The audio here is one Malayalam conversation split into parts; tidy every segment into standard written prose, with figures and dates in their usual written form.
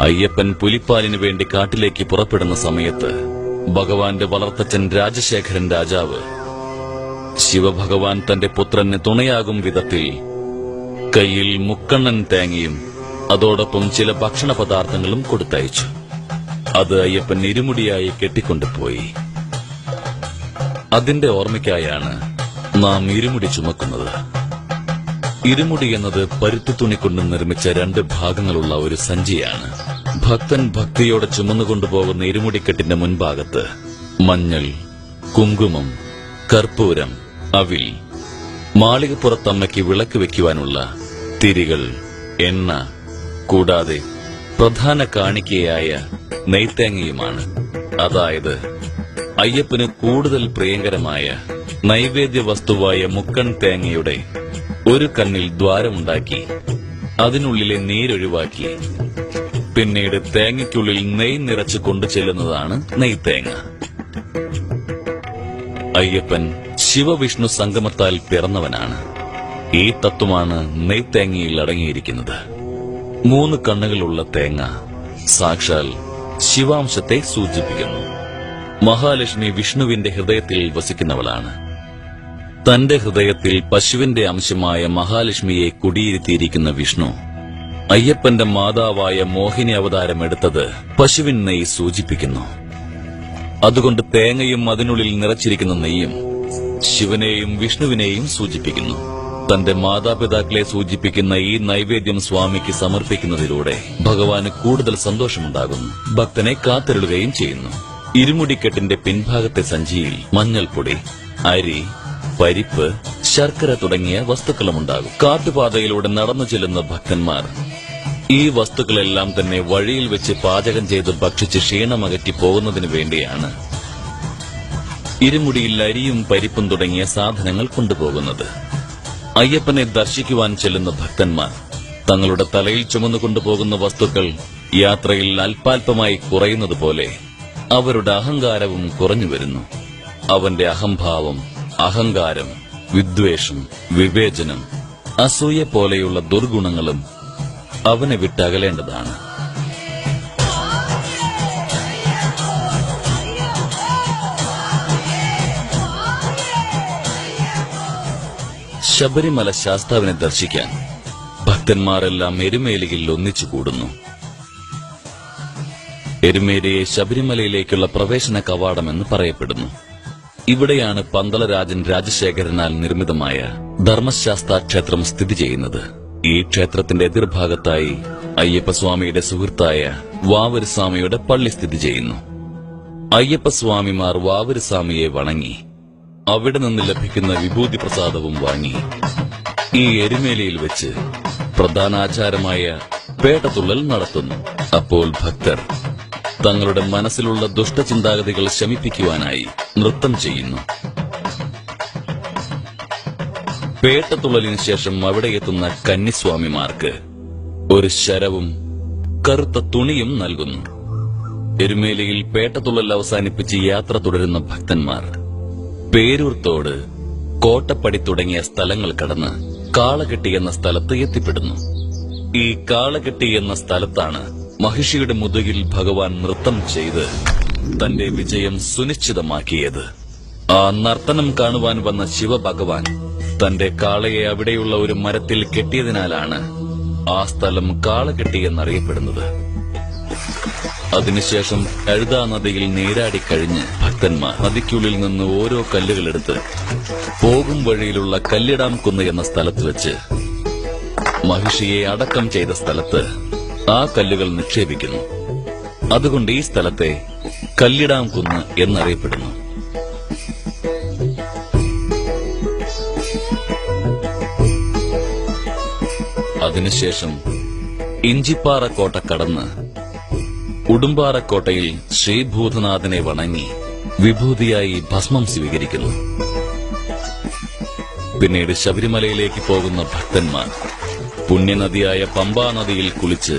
അയ്യപ്പൻ പുലിപ്പാലിനു വേണ്ടി കാട്ടിലേക്ക് പുറപ്പെടുന്ന സമയത്ത് ഭഗവാന്റെ വളർത്തച്ഛൻ രാജശേഖരൻ രാജാവ് ശിവഭഗവാൻ തന്റെ പുത്രന് തുണയാകും വിധത്തിൽ കയ്യിൽ മുക്കണ്ണൻ തേങ്ങയും അതോടൊപ്പം ചില ഭക്ഷണ പദാർത്ഥങ്ങളും കൊടുത്തയച്ചു. അത് അയ്യപ്പൻ ഇരുമുടിയായി കെട്ടിക്കൊണ്ടുപോയി. അതിന്റെ ഓർമ്മയ്ക്കായാണ് നാം ഇരുമുടി ചുമക്കുന്നത്. ഇരുമുടി എന്നത് പരുത്തി തുണി കൊണ്ട് നിർമ്മിച്ച 2 ഭാഗങ്ങളുള്ള ഒരു സഞ്ചിയാണ്. ഭക്തൻ ഭക്തിയോടെ ചുമന്നുകൊണ്ടുപോകുന്ന ഇരുമുടിക്കെട്ടിന്റെ മുൻഭാഗത്ത് മഞ്ഞൾ, കുങ്കുമം, കർപ്പൂരം, അവിൽ, മാളികപ്പുറത്തമ്മയ്ക്ക് വിളക്ക് വെക്കുവാനുള്ള തിരികൾ, എണ്ണ, കൂടാതെ പ്രധാന കാണിക്കയായ നെയ്ത്തേങ്ങയുമാണ്. അതായത് അയ്യപ്പന് കൂടുതൽ പ്രിയങ്കരമായ നൈവേദ്യ വസ്തുവായ മുക്കൺ തേങ്ങയുടെ ഒരു കണ്ണിൽ ദ്വാരമുണ്ടാക്കി അതിനുള്ളിലെ നീരൊഴിവാക്കി പിന്നീട് തേങ്ങയ്ക്കുള്ളിൽ നെയ് നിറച്ച് കൊണ്ടു ചെല്ലുന്നതാണ് നെയ്ത്തേങ്ങ. അയ്യപ്പൻ ശിവവിഷ്ണു സംഗമത്താൽ പിറന്നവനാണ്. ഈ തത്വമാണ് നെയ്ത്തേങ്ങയിൽ അടങ്ങിയിരിക്കുന്നത്. 3 കണ്ണുകളുള്ള തേങ്ങ സാക്ഷാൽ ശിവാംശത്തെ സൂചിപ്പിക്കുന്നു. മഹാലക്ഷ്മി വിഷ്ണുവിന്റെ ഹൃദയത്തിൽ വസിക്കുന്നവളാണ്. തന്റെ ഹൃദയത്തിൽ പശുവിന്റെ അംശമായ മഹാലക്ഷ്മിയെ കുടിയിരുത്തിയിരിക്കുന്ന വിഷ്ണു അയ്യപ്പന്റെ മാതാവായ മോഹിനി അവതാരമെടുത്തത് പശുവിൻ നെയ്യ് സൂചിപ്പിക്കുന്നു. അതുകൊണ്ട് തേങ്ങയും അതിനുള്ളിൽ നിറച്ചിരിക്കുന്ന നെയ്യും ശിവനെയും വിഷ്ണുവിനെയും സൂചിപ്പിക്കുന്നു. തന്റെ മാതാപിതാക്കളെ സൂചിപ്പിക്കുന്ന ഈ നൈവേദ്യം സ്വാമിക്ക് സമർപ്പിക്കുന്നതിലൂടെ ഭഗവാന് കൂടുതൽ സന്തോഷമുണ്ടാകുന്നു. ഭക്തനെ കാത്തിരുളുകയും ചെയ്യുന്നു. ഇരുമുടിക്കെട്ടിന്റെ പിൻഭാഗത്തെ സഞ്ചിയിൽ മഞ്ഞൾപ്പൊടി, അരി, പരിപ്പ്, ശർക്കര തുടങ്ങിയ വസ്തുക്കളുമുണ്ടാകും. കാട്ടുപാതയിലൂടെ നടന്നു ചെല്ലുന്ന ഭക്തന്മാർ ഈ വസ്തുക്കളെല്ലാം തന്നെ വഴിയിൽ വെച്ച് പാചകം ചെയ്ത് ഭക്ഷിച്ച് ക്ഷീണമകറ്റി പോകുന്നതിനു വേണ്ടിയാണ് ഇരുമുടിയിൽ അരിയും പരിപ്പും തുടങ്ങിയ സാധനങ്ങൾ കൊണ്ടുപോകുന്നത്. അയ്യപ്പനെ ദർശിക്കുവാൻ ചെല്ലുന്ന ഭക്തന്മാർ തങ്ങളുടെ തലയിൽ ചുമന്നുകൊണ്ടുപോകുന്ന വസ്തുക്കൾ യാത്രയിൽ അല്പാൽപമായി കുറയുന്നതുപോലെ അവരുടെ അഹങ്കാരവും കുറഞ്ഞുവരുന്നു. അവന്റെ അഹംഭാവം, അഹങ്കാരം, വിദ്വേഷം, വിവേചനം, അസൂയ പോലെയുള്ള ദുർഗുണങ്ങളും അവനെ വിട്ടകലേണ്ടതാണ്. ശബരിമല ശാസ്താവിനെ ദർശിക്കാൻ ഭക്തന്മാരെല്ലാം എരുമേലിയിൽ ഒന്നിച്ചുകൂടുന്നു. എരുമേലിയെ ശബരിമലയിലേക്കുള്ള പ്രവേശന കവാടമെന്ന് പറയപ്പെടുന്നു. ഇവിടെയാണ് പന്തളരാജൻ രാജശേഖരനാൽ നിർമ്മിതമായ ധർമ്മശാസ്താ ക്ഷേത്രം സ്ഥിതി ചെയ്യുന്നത്. ഈ ക്ഷേത്രത്തിന്റെ എതിർഭാഗത്തായി അയ്യപ്പസ്വാമിയുടെ സുഹൃത്തായ വാവരുസ്വാമിയുടെ പള്ളി സ്ഥിതി ചെയ്യുന്നു. അയ്യപ്പസ്വാമിമാർ വാവരുസ്വാമിയെ വണങ്ങി അവിടെ നിന്ന് ലഭിക്കുന്ന വിഭൂതി പ്രസാദവും വാങ്ങി ഈ എരുമേലിയിൽ വെച്ച് പ്രധാനാചാരമായ പേട്ടതുള്ളൽ നടത്തുന്നു. അപ്പോൾ ഭക്തർ തങ്ങളുടെ മനസ്സിലുള്ള ദുഷ്ടചിന്താഗതികൾ ശമിപ്പിക്കുവാനായി നൃത്തം ചെയ്യുന്നു. പേട്ടതുള്ളലിന് ശേഷം അവിടെ എത്തുന്ന കന്നിസ്വാമിമാർക്ക് ഒരു ശരവും കറുത്ത തുണിയും നൽകുന്നു. എരുമേലിയിൽ പേട്ടതുള്ളൽ അവസാനിപ്പിച്ച് യാത്ര തുടരുന്ന ഭക്തന്മാർ പേരൂർത്തോട്, കോട്ടപ്പടി തുടങ്ങിയ സ്ഥലങ്ങൾ കടന്ന് കാളകെട്ടി എന്ന സ്ഥലത്ത് എത്തിപ്പെടുന്നു. ഈ കാളകെട്ടി എന്ന സ്ഥലത്താണ് മഹിഷിയുടെ മുതുകിൽ ഭഗവാൻ നൃത്തം ചെയ്ത് തന്റെ വിജയം സുനിശ്ചിതമാക്കിയത്. ആ നർത്തനം കാണുവാൻ വന്ന ശിവഭഗവാൻ തന്റെ കാളയെ അവിടെയുള്ള ഒരു മരത്തിൽ കെട്ടിയതിനാലാണ് ആ സ്ഥലം കാളകെട്ടി എന്നറിയപ്പെടുന്നത്. അതിനുശേഷം കഴുതാ നദിയിൽ നീരാടിക്കഴിഞ്ഞ് ഭക്തന്മാർ നദിക്കുള്ളിൽ നിന്ന് ഓരോ കല്ലുകളെടുത്ത് പോകും വഴിയിലുള്ള കല്ലിടാം കുന്ന് എന്ന സ്ഥലത്ത് വെച്ച് മഹിഷിയെ അടക്കം ചെയ്ത സ്ഥലത്ത് ആ കല്ലുകൾ നിക്ഷേപിക്കുന്നു. അതുകൊണ്ട് ഈ സ്ഥലത്തെ കല്ലിടാം കുന്ന് എന്നറിയപ്പെടുന്നു. അതിനുശേഷം ഇഞ്ചിപ്പാറ കോട്ട കടന്ന് ഉടുമ്പാറക്കോട്ടയിൽ ശ്രീഭൂതനാഥനെ വണങ്ങി വിഭൂതിയായി ഭസ്മം സ്വീകരിക്കുന്നു. പിന്നീട് ശബരിമലയിലേക്ക് പോകുന്ന ഭക്തന്മാർ പുണ്യനദിയായ പമ്പാ നദിയിൽ കുളിച്ച്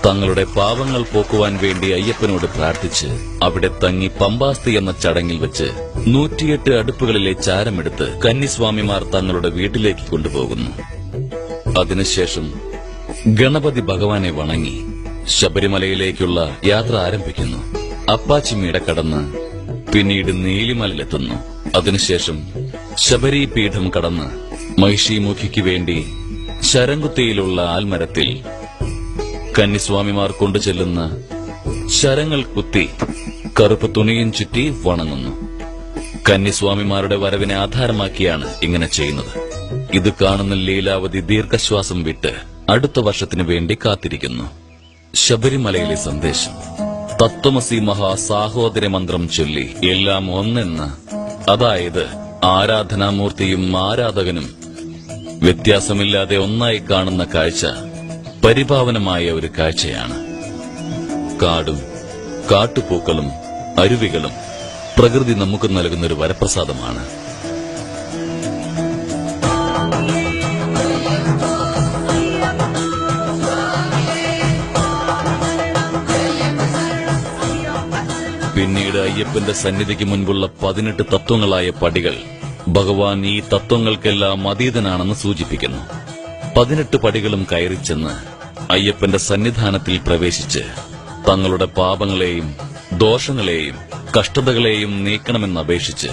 തങ്ങളുടെ പാപങ്ങൾ പോക്കുവാൻ വേണ്ടി അയ്യപ്പനോട് പ്രാർത്ഥിച്ച് അവിടെ തങ്ങി പമ്പാസ്തി എന്ന ചടങ്ങിൽ വെച്ച് 108 അടുപ്പുകളിലെ ചാരമെടുത്ത് കന്നിസ്വാമിമാർ തങ്ങളുടെ വീട്ടിലേക്ക് കൊണ്ടുപോകുന്നു. അതിനുശേഷം ഗണപതി ഭഗവാനെ വണങ്ങി ശബരിമലയിലേക്കുള്ള യാത്ര ആരംഭിക്കുന്നു. അപ്പാച്ചിമേട കടന്ന് പിന്നീട് നീലിമലയിലെത്തുന്നു. അതിനുശേഷം ശബരി പീഠം കടന്ന് മഹിഷിമുഖിക്ക് വേണ്ടി ശരംകുത്തിയിലുള്ള ആൽമരത്തിൽ കന്നിസ്വാമിമാർ കൊണ്ടുചെല്ലുന്ന ശരങ്ങൾ കുത്തി കറുപ്പ് തുണിയും ചുറ്റി വണങ്ങുന്നു. കന്നിസ്വാമിമാരുടെ വരവിനെ ആധാരമാക്കിയാണ് ഇങ്ങനെ ചെയ്യുന്നത്. ഇത് കാണുന്ന ലീലാവതി ദീർഘശ്വാസം വിട്ട് അടുത്ത വർഷത്തിനു വേണ്ടി കാത്തിരിക്കുന്നു. ശബരിമലയിലെ സന്ദേശം: തത്വമസി മഹാസാഹോദര മന്ത്രം ചൊല്ലി എല്ലാം ഒന്നെന്ന്, അതായത് ആരാധനാമൂർത്തിയും ആരാധകനും വ്യത്യാസമില്ലാതെ ഒന്നായി കാണുന്ന കാഴ്ച പരിപാവനമായ ഒരു കാഴ്ചയാണ്. കാടും കാട്ടുപൂക്കളും അരുവികളും പ്രകൃതി നമുക്ക് നൽകുന്നൊരു വരപ്രസാദമാണ്. പിന്നീട് അയ്യപ്പന്റെ സന്നിധിക്ക് മുൻപുള്ള 18 തത്വങ്ങളായ പടികൾ ഭഗവാൻ ഈ തത്വങ്ങൾക്കെല്ലാം അതീതനാണെന്ന് സൂചിപ്പിക്കുന്നു. 18 പടികളും കയറിച്ചെന്ന് അയ്യപ്പന്റെ സന്നിധാനത്തിൽ പ്രവേശിച്ച് തങ്ങളുടെ പാപങ്ങളെയും ദോഷങ്ങളെയും കഷ്ടതകളെയും നീക്കണമെന്നപേക്ഷിച്ച്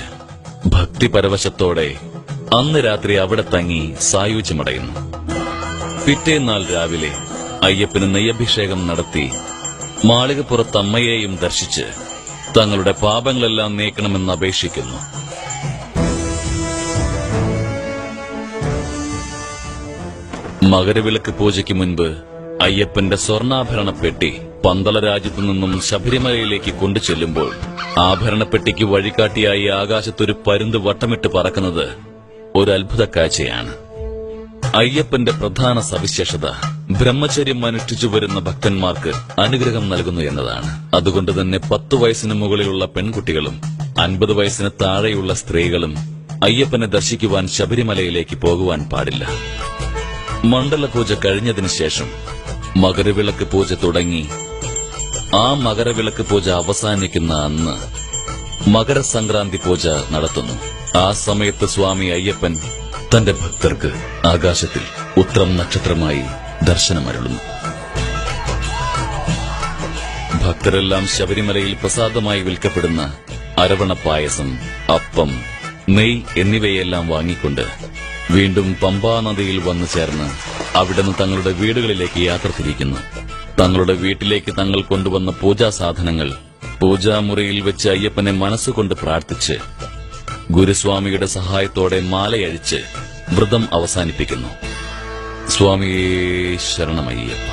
ഭക്തിപരവശത്തോടെ അന്ന് രാത്രി അവിടെ തങ്ങി സായുജ്യമടയുന്നു. പിറ്റേന്നാൾ രാവിലെ അയ്യപ്പന് നെയ്യഭിഷേകം നടത്തി മാളികപ്പുറത്ത് അമ്മയെയും ദർശിച്ച് തങ്ങളുടെ പാപങ്ങളെല്ലാം നീക്കണമെന്ന് അപേക്ഷിക്കുന്നു. മകരവിളക്ക് പൂജയ്ക്ക് മുൻപ് അയ്യപ്പന്റെ സ്വർണ്ണാഭരണപ്പെട്ടി പന്തള രാജ്യത്തു നിന്നും ശബരിമലയിലേക്ക് കൊണ്ടുചെല്ലുമ്പോൾ ആഭരണപ്പെട്ടിക്ക് വഴികാട്ടിയായി ആകാശത്തൊരു പരുന്ത് വട്ടമിട്ട് പറക്കുന്നത് ഒരു അത്ഭുത കാഴ്ചയാണ്. അയ്യപ്പന്റെ പ്രധാന സവിശേഷത ബ്രഹ്മചര്യം അനുഷ്ഠിച്ചു വരുന്ന ഭക്തന്മാർക്ക് അനുഗ്രഹം നൽകുന്നു എന്നതാണ്. അതുകൊണ്ട് തന്നെ 10 വയസ്സിന് മുകളിലുള്ള പെൺകുട്ടികളും 50 വയസ്സിന് താഴെയുള്ള സ്ത്രീകളും അയ്യപ്പനെ ദർശിക്കുവാൻ ശബരിമലയിലേക്ക് പോകുവാൻ പാടില്ല. മണ്ഡലപൂജ കഴിഞ്ഞതിനു ശേഷം മകരവിളക്ക് പൂജ തുടങ്ങി ആ മകരവിളക്ക് പൂജ അവസാനിക്കുന്ന അന്ന് മകരസംക്രാന്തി പൂജ നടത്തുന്നു. ആ സമയത്ത് സ്വാമി അയ്യപ്പൻ തന്റെ ഭക്തർക്ക് ആകാശത്തിൽ ഉത്രം നക്ഷത്രമായി ദർശനമരുളുന്നു. ഭക്തരെല്ലാം ശബരിമലയിൽ പ്രസാദമായി വിൽക്കപ്പെടുന്ന അരവണ പായസം, അപ്പം, നെയ് എന്നിവയെല്ലാം വാങ്ങിക്കൊണ്ട് വീണ്ടും പമ്പാനദിയിൽ വന്നു ചേർന്ന് അവിടുന്ന് തങ്ങളുടെ വീടുകളിലേക്ക് യാത്ര തിരിക്കുന്നു. തങ്ങളുടെ വീട്ടിലേക്ക് തങ്ങൾ കൊണ്ടുവന്ന പൂജാ സാധനങ്ങൾ പൂജാമുറിയിൽ വെച്ച് അയ്യപ്പനെ മനസ്സുകൊണ്ട് പ്രാർത്ഥിച്ച് ഗുരുസ്വാമിയുടെ സഹായത്തോടെ മാലയഴിച്ച് വ്രതം അവസാനിപ്പിക്കുന്നു. സ്വാമിയേ ശരണമയ്യപ്പ.